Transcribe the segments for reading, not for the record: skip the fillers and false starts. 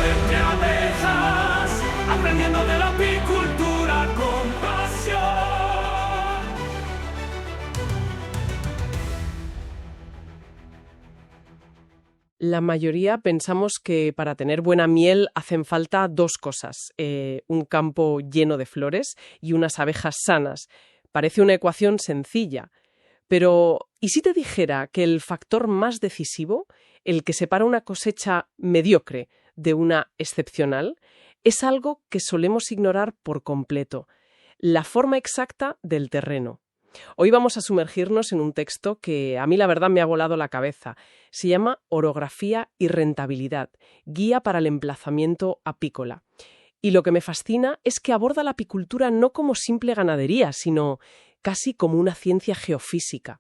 Entre abejas, aprendiendo de la apicultura con pasión. La mayoría pensamos que para tener buena miel hacen falta dos cosas, un campo lleno de flores y unas abejas sanas. Parece una ecuación sencilla, pero ¿y si te dijera que el factor más decisivo, el que separa una cosecha mediocre de una excepcional, es algo que solemos ignorar por completo: la forma exacta del terreno? Hoy vamos a sumergirnos en un texto que a mí la verdad me ha volado la cabeza. Se llama Orografía y Rentabilidad, guía para el emplazamiento apícola. Y lo que me fascina es que aborda la apicultura no como simple ganadería, sino casi como una ciencia geofísica.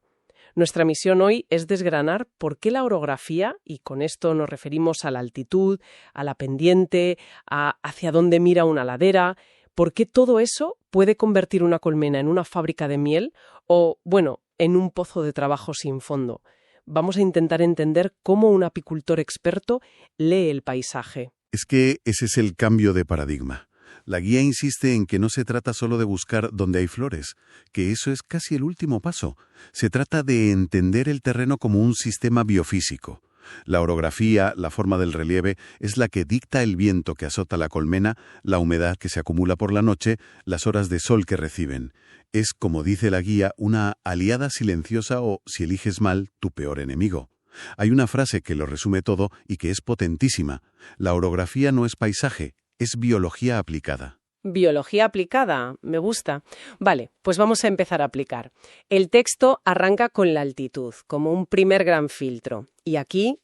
Nuestra misión hoy es desgranar por qué la orografía, y con esto nos referimos a la altitud, a la pendiente, a hacia dónde mira una ladera, por qué todo eso puede convertir una colmena en una fábrica de miel o, bueno, en un pozo de trabajo sin fondo. Vamos a intentar entender cómo un apicultor experto lee el paisaje. Es que ese es el cambio de paradigma. La guía insiste en que no se trata solo de buscar dónde hay flores, que eso es casi el último paso. Se trata de entender el terreno como un sistema biofísico. La orografía, la forma del relieve, es la que dicta el viento que azota la colmena, la humedad que se acumula por la noche, las horas de sol que reciben. Es, como dice la guía, una aliada silenciosa o, si eliges mal, tu peor enemigo. Hay una frase que lo resume todo y que es potentísima. La orografía no es paisaje, es biología aplicada. Biología aplicada, me gusta. Vale, pues vamos a empezar a aplicar. El texto arranca con la altitud, como un primer gran filtro. Y aquí,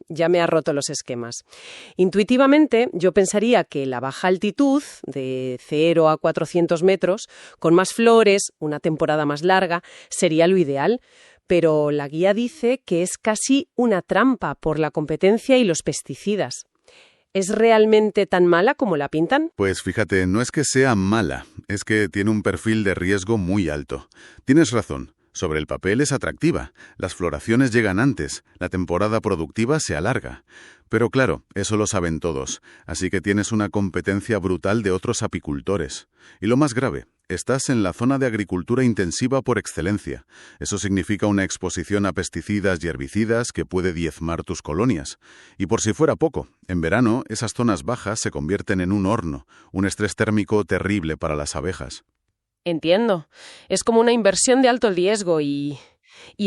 ya me ha roto los esquemas. Intuitivamente, yo pensaría que la baja altitud, de 0 a 400 metros, con más flores, una temporada más larga, sería lo ideal. Pero la guía dice que es casi una trampa por la competencia y los pesticidas. ¿Es realmente tan mala como la pintan? Pues fíjate, no es que sea mala, es que tiene un perfil de riesgo muy alto. Tienes razón, sobre el papel es atractiva, las floraciones llegan antes, la temporada productiva se alarga. Pero claro, eso lo saben todos, así que tienes una competencia brutal de otros apicultores. Y lo más grave, estás en la zona de agricultura intensiva por excelencia. Eso significa una exposición a pesticidas y herbicidas que puede diezmar tus colonias. Y por si fuera poco, en verano esas zonas bajas se convierten en un horno, un estrés térmico terrible para las abejas. Entiendo. Es como una inversión de alto riesgo y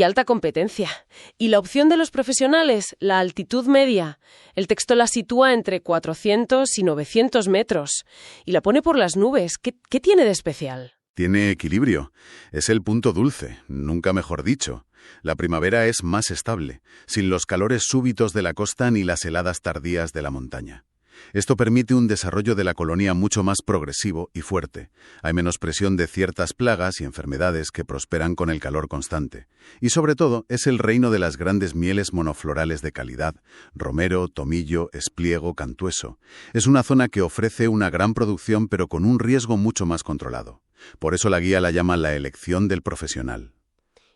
alta competencia. Y la opción de los profesionales, la altitud media. El texto la sitúa entre 400 y 900 metros. Y la pone por las nubes. ¿Qué tiene de especial? Tiene equilibrio. Es el punto dulce, nunca mejor dicho. La primavera es más estable, sin los calores súbitos de la costa ni las heladas tardías de la montaña. Esto permite un desarrollo de la colonia mucho más progresivo y fuerte. Hay menos presión de ciertas plagas y enfermedades que prosperan con el calor constante. Y sobre todo, es el reino de las grandes mieles monoflorales de calidad: romero, tomillo, espliego, cantueso. Es una zona que ofrece una gran producción pero con un riesgo mucho más controlado. Por eso la guía la llama la elección del profesional.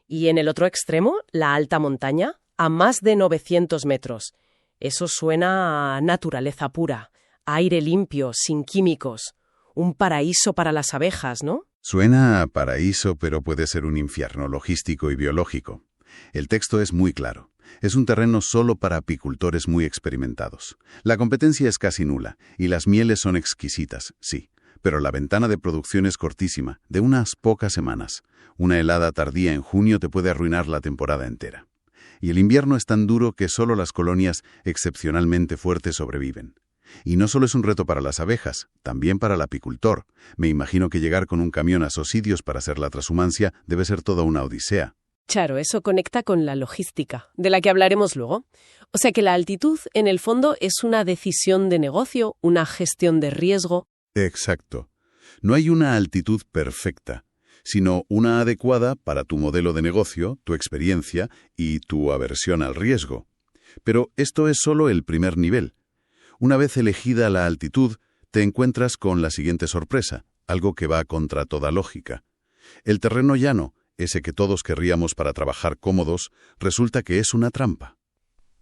Y en el otro extremo, la alta montaña, a más de 900 metros. Eso suena a naturaleza pura, aire limpio, sin químicos. Un paraíso para las abejas, ¿no? Suena a paraíso, pero puede ser un infierno logístico y biológico. El texto es muy claro. Es un terreno solo para apicultores muy experimentados. La competencia es casi nula, y las mieles son exquisitas, sí. Pero la ventana de producción es cortísima, de unas pocas semanas. Una helada tardía en junio te puede arruinar la temporada entera. Y el invierno es tan duro que solo las colonias excepcionalmente fuertes sobreviven. Y no solo es un reto para las abejas, también para el apicultor. Me imagino que llegar con un camión a Sosidios para hacer la transhumancia debe ser toda una odisea. Claro, eso conecta con la logística, de la que hablaremos luego. O sea que la altitud, en el fondo, es una decisión de negocio, una gestión de riesgo. Exacto. No hay una altitud perfecta, sino una adecuada para tu modelo de negocio, tu experiencia y tu aversión al riesgo. Pero esto es solo el primer nivel. Una vez elegida la altitud, te encuentras con la siguiente sorpresa: algo que va contra toda lógica. El terreno llano, ese que todos querríamos para trabajar cómodos, resulta que es una trampa.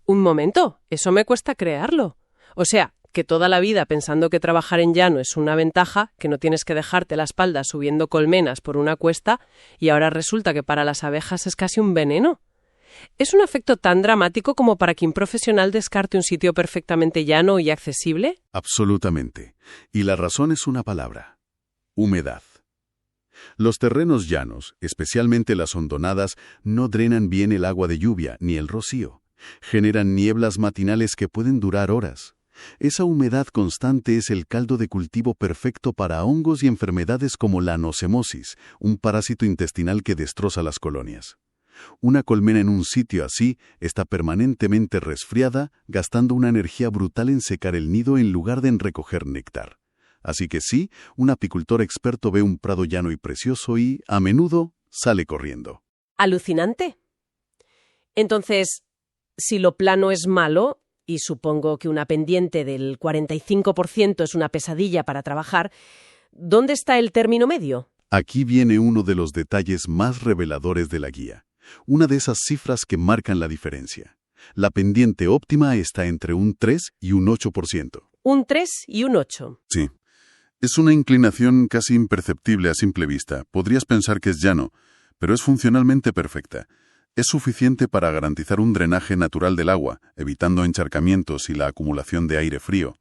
Un momento, eso me cuesta creerlo. O sea, que toda la vida pensando que trabajar en llano es una ventaja, que no tienes que dejarte la espalda subiendo colmenas por una cuesta, y ahora resulta que para las abejas es casi un veneno. ¿Es un efecto tan dramático como para que un profesional descarte un sitio perfectamente llano y accesible? Absolutamente. Y la razón es una palabra: humedad. Los terrenos llanos, especialmente las hondonadas, no drenan bien el agua de lluvia ni el rocío. Generan nieblas matinales que pueden durar horas. Esa humedad constante es el caldo de cultivo perfecto para hongos y enfermedades como la anosemosis, un parásito intestinal que destroza las colonias. Una colmena en un sitio así está permanentemente resfriada, gastando una energía brutal en secar el nido en lugar de en recoger néctar. Así que sí, un apicultor experto ve un prado llano y precioso y, a menudo, sale corriendo. Alucinante. Entonces, si lo plano es malo, y supongo que una pendiente del 45% es una pesadilla para trabajar, ¿dónde está el término medio? Aquí viene uno de los detalles más reveladores de la guía. Una de esas cifras que marcan la diferencia. La pendiente óptima está entre un 3 y un 8%. Un 3 y un 8. Sí. Es una inclinación casi imperceptible a simple vista. Podrías pensar que es llano, pero es funcionalmente perfecta. Es suficiente para garantizar un drenaje natural del agua, evitando encharcamientos y la acumulación de aire frío.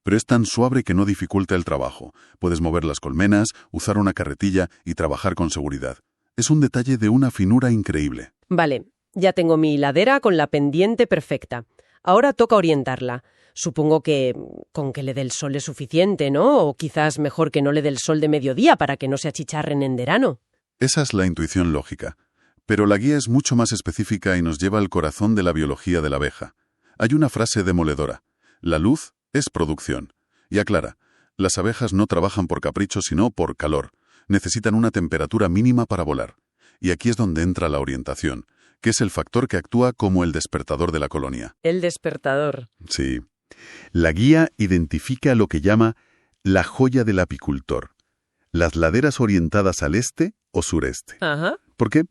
Pero es tan suave que no dificulta el trabajo. Puedes mover las colmenas, usar una carretilla y trabajar con seguridad. Es un detalle de una finura increíble. Vale, ya tengo mi ladera con la pendiente perfecta. Ahora toca orientarla. Supongo que con que le dé el sol es suficiente, ¿no? O quizás mejor que no le dé el sol de mediodía para que no se achicharren en verano. Esa es la intuición lógica. Pero la guía es mucho más específica y nos lleva al corazón de la biología de la abeja. Hay una frase demoledora: la luz es producción. Y aclara, las abejas no trabajan por capricho sino por calor. Necesitan una temperatura mínima para volar. Y aquí es donde entra la orientación, que es el factor que actúa como el despertador de la colonia. El despertador. Sí. La guía identifica lo que llama la joya del apicultor: las laderas orientadas al este o sureste. Ajá. ¿Por qué?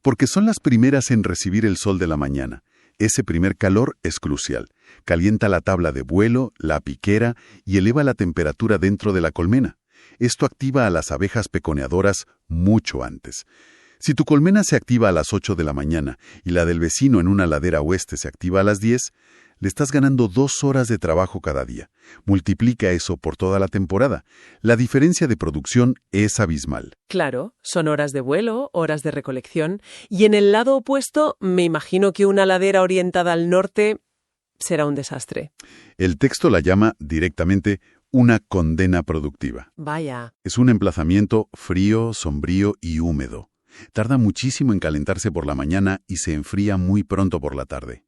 Porque son las primeras en recibir el sol de la mañana. Ese primer calor es crucial. Calienta la tabla de vuelo, la piquera y eleva la temperatura dentro de la colmena. Esto activa a las abejas peconeadoras mucho antes. Si tu colmena se activa a las 8 de la mañana y la del vecino en una ladera oeste se activa a las 10, le estás ganando 2 horas de trabajo cada día. Multiplica eso por toda la temporada. La diferencia de producción es abismal. Claro, son horas de vuelo, horas de recolección. Y en el lado opuesto, me imagino que una ladera orientada al norte será un desastre. El texto la llama directamente una condena productiva. Vaya. Es un emplazamiento frío, sombrío y húmedo. Tarda muchísimo en calentarse por la mañana y se enfría muy pronto por la tarde.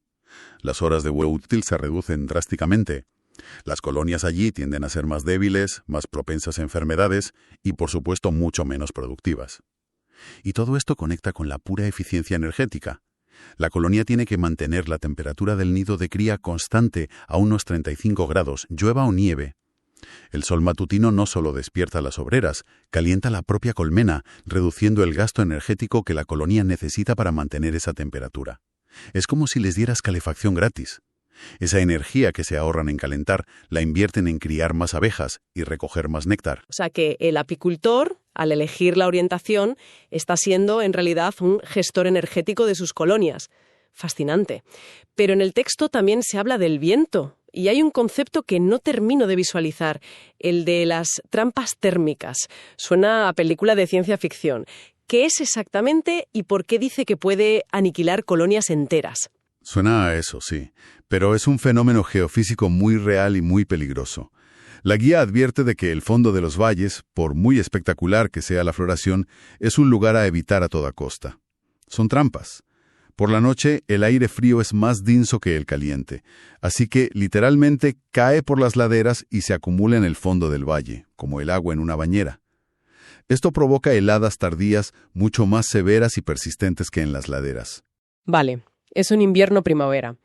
Las horas de vuelo útil se reducen drásticamente. Las colonias allí tienden a ser más débiles, más propensas a enfermedades y, por supuesto, mucho menos productivas. Y todo esto conecta con la pura eficiencia energética. La colonia tiene que mantener la temperatura del nido de cría constante a unos 35 grados, llueva o nieve. El sol matutino no solo despierta a las obreras, calienta la propia colmena, reduciendo el gasto energético que la colonia necesita para mantener esa temperatura. Es como si les dieras calefacción gratis. Esa energía que se ahorran en calentar la invierten en criar más abejas y recoger más néctar. O sea que el apicultor, al elegir la orientación, está siendo en realidad un gestor energético de sus colonias. Fascinante. Pero en el texto también se habla del viento. Y hay un concepto que no termino de visualizar, el de las trampas térmicas. Suena a película de ciencia ficción. ¿Qué es exactamente y por qué dice que puede aniquilar colonias enteras? Suena a eso, sí, pero es un fenómeno geofísico muy real y muy peligroso. La guía advierte de que el fondo de los valles, por muy espectacular que sea la floración, es un lugar a evitar a toda costa. Son trampas. Por la noche, el aire frío es más denso que el caliente, así que literalmente cae por las laderas y se acumula en el fondo del valle, como el agua en una bañera. Esto provoca heladas tardías mucho más severas y persistentes que en las laderas. Vale, es un invierno-primavera.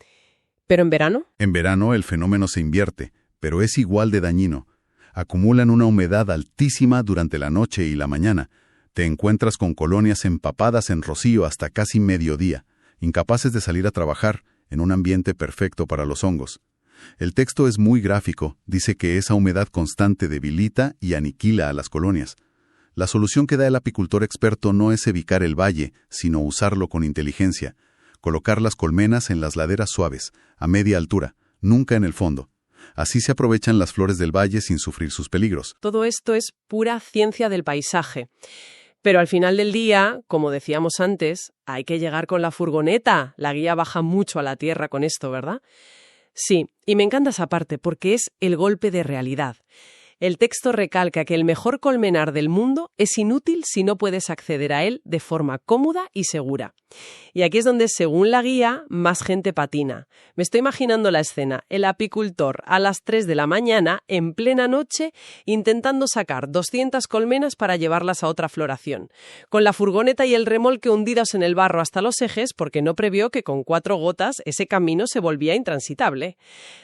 ¿Pero en verano? En verano el fenómeno se invierte, pero es igual de dañino. Acumulan una humedad altísima durante la noche y la mañana. Te encuentras con colonias empapadas en rocío hasta casi mediodía, incapaces de salir a trabajar en un ambiente perfecto para los hongos. El texto es muy gráfico, dice que esa humedad constante debilita y aniquila a las colonias. La solución que da el apicultor experto no es evitar el valle, sino usarlo con inteligencia. Colocar las colmenas en las laderas suaves, a media altura, nunca en el fondo. Así se aprovechan las flores del valle sin sufrir sus peligros. Todo esto es pura ciencia del paisaje. Pero al final del día, como decíamos antes, hay que llegar con la furgoneta. La guía baja mucho a la tierra con esto, ¿verdad? Sí, y me encanta esa parte porque es el golpe de realidad. El texto recalca que el mejor colmenar del mundo es inútil si no puedes acceder a él de forma cómoda y segura. Y aquí es donde, según la guía, más gente patina. Me estoy imaginando la escena, el apicultor a las 3 de la mañana, en plena noche, intentando sacar 200 colmenas para llevarlas a otra floración, con la furgoneta y el remolque hundidos en el barro hasta los ejes porque no previó que con 4 gotas ese camino se volvía intransitable.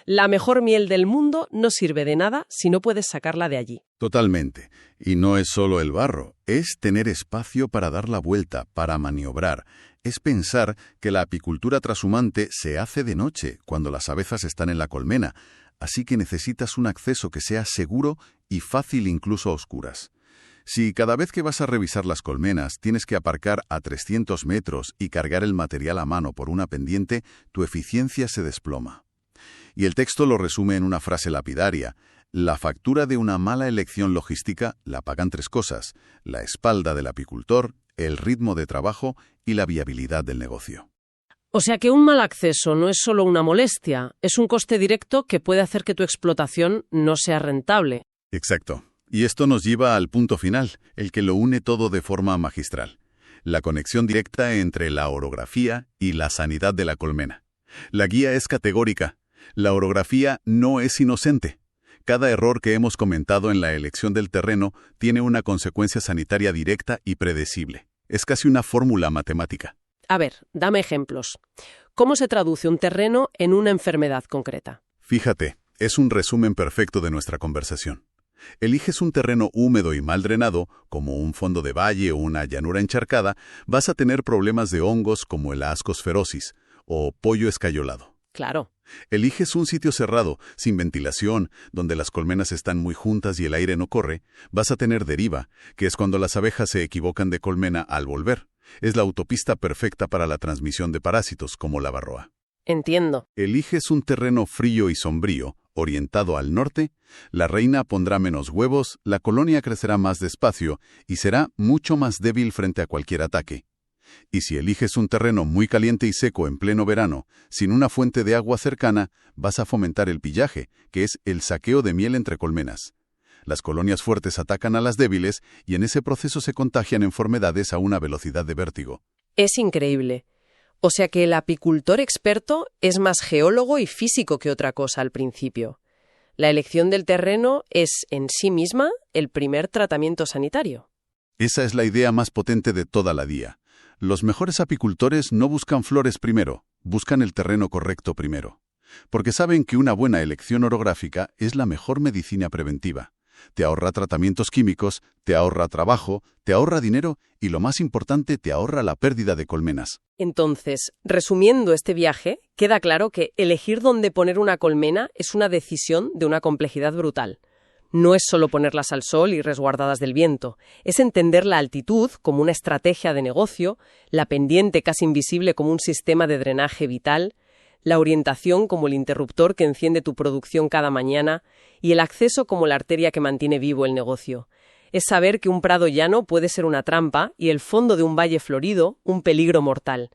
La mejor miel del mundo no sirve de nada si no puedes sacarla de allí. Totalmente. Y no es solo el barro, es tener espacio para dar la vuelta, para maniobrar. Es pensar que la apicultura trashumante se hace de noche, cuando las abejas están en la colmena, así que necesitas un acceso que sea seguro y fácil incluso a oscuras. Si cada vez que vas a revisar las colmenas tienes que aparcar a 300 metros y cargar el material a mano por una pendiente, tu eficiencia se desploma. Y el texto lo resume en una frase lapidaria. La factura de una mala elección logística la pagan 3 cosas: la espalda del apicultor, el ritmo de trabajo y la viabilidad del negocio. O sea que un mal acceso no es solo una molestia, es un coste directo que puede hacer que tu explotación no sea rentable. Exacto. Y esto nos lleva al punto final, el que lo une todo de forma magistral. La conexión directa entre la orografía y la sanidad de la colmena. La guía es categórica. La orografía no es inocente. Cada error que hemos comentado en la elección del terreno tiene una consecuencia sanitaria directa y predecible. Es casi una fórmula matemática. A ver, dame ejemplos. ¿Cómo se traduce un terreno en una enfermedad concreta? Fíjate, es un resumen perfecto de nuestra conversación. Eliges un terreno húmedo y mal drenado, como un fondo de valle o una llanura encharcada, vas a tener problemas de hongos como el Ascosferosis o pollo escayolado. Claro. Eliges un sitio cerrado, sin ventilación, donde las colmenas están muy juntas y el aire no corre, vas a tener deriva, que es cuando las abejas se equivocan de colmena al volver. Es la autopista perfecta para la transmisión de parásitos, como la varroa. Entiendo. Eliges un terreno frío y sombrío, orientado al norte, la reina pondrá menos huevos, la colonia crecerá más despacio y será mucho más débil frente a cualquier ataque. Y si eliges un terreno muy caliente y seco en pleno verano, sin una fuente de agua cercana, vas a fomentar el pillaje, que es el saqueo de miel entre colmenas. Las colonias fuertes atacan a las débiles y en ese proceso se contagian enfermedades a una velocidad de vértigo. Es increíble. O sea que el apicultor experto es más geólogo y físico que otra cosa al principio. La elección del terreno es, en sí misma, el primer tratamiento sanitario. Esa es la idea más potente de toda la guía. Los mejores apicultores no buscan flores primero, buscan el terreno correcto primero. Porque saben que una buena elección orográfica es la mejor medicina preventiva. Te ahorra tratamientos químicos, te ahorra trabajo, te ahorra dinero y, lo más importante, te ahorra la pérdida de colmenas. Entonces, resumiendo este viaje, queda claro que elegir dónde poner una colmena es una decisión de una complejidad brutal. No es solo ponerlas al sol y resguardadas del viento, es entender la altitud como una estrategia de negocio, la pendiente casi invisible como un sistema de drenaje vital, la orientación como el interruptor que enciende tu producción cada mañana y el acceso como la arteria que mantiene vivo el negocio. Es saber que un prado llano puede ser una trampa y el fondo de un valle florido un peligro mortal.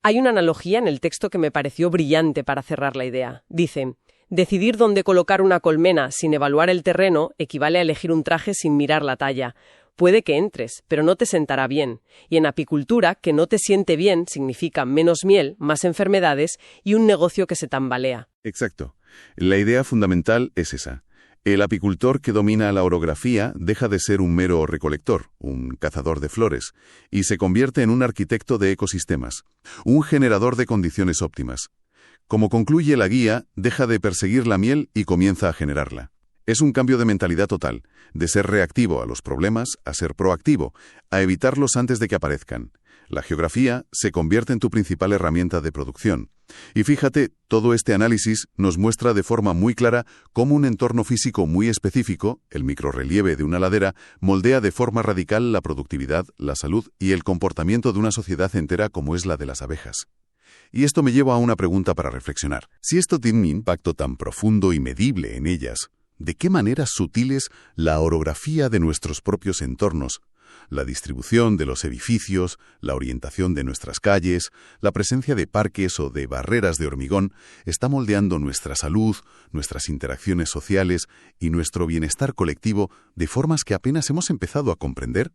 Hay una analogía en el texto que me pareció brillante para cerrar la idea. Dice: decidir dónde colocar una colmena sin evaluar el terreno equivale a elegir un traje sin mirar la talla. Puede que entres, pero no te sentará bien. Y en apicultura, que no te siente bien significa menos miel, más enfermedades y un negocio que se tambalea. Exacto. La idea fundamental es esa. El apicultor que domina la orografía deja de ser un mero recolector, un cazador de flores, y se convierte en un arquitecto de ecosistemas, un generador de condiciones óptimas. Como concluye la guía, deja de perseguir la miel y comienza a generarla. Es un cambio de mentalidad total, de ser reactivo a los problemas a ser proactivo, a evitarlos antes de que aparezcan. La geografía se convierte en tu principal herramienta de producción. Y fíjate, todo este análisis nos muestra de forma muy clara cómo un entorno físico muy específico, el microrrelieve de una ladera, moldea de forma radical la productividad, la salud y el comportamiento de una sociedad entera como es la de las abejas. Y esto me lleva a una pregunta para reflexionar. Si esto tiene un impacto tan profundo y medible en ellas, ¿de qué maneras sutiles la orografía de nuestros propios entornos, la distribución de los edificios, la orientación de nuestras calles, la presencia de parques o de barreras de hormigón, está moldeando nuestra salud, nuestras interacciones sociales y nuestro bienestar colectivo de formas que apenas hemos empezado a comprender?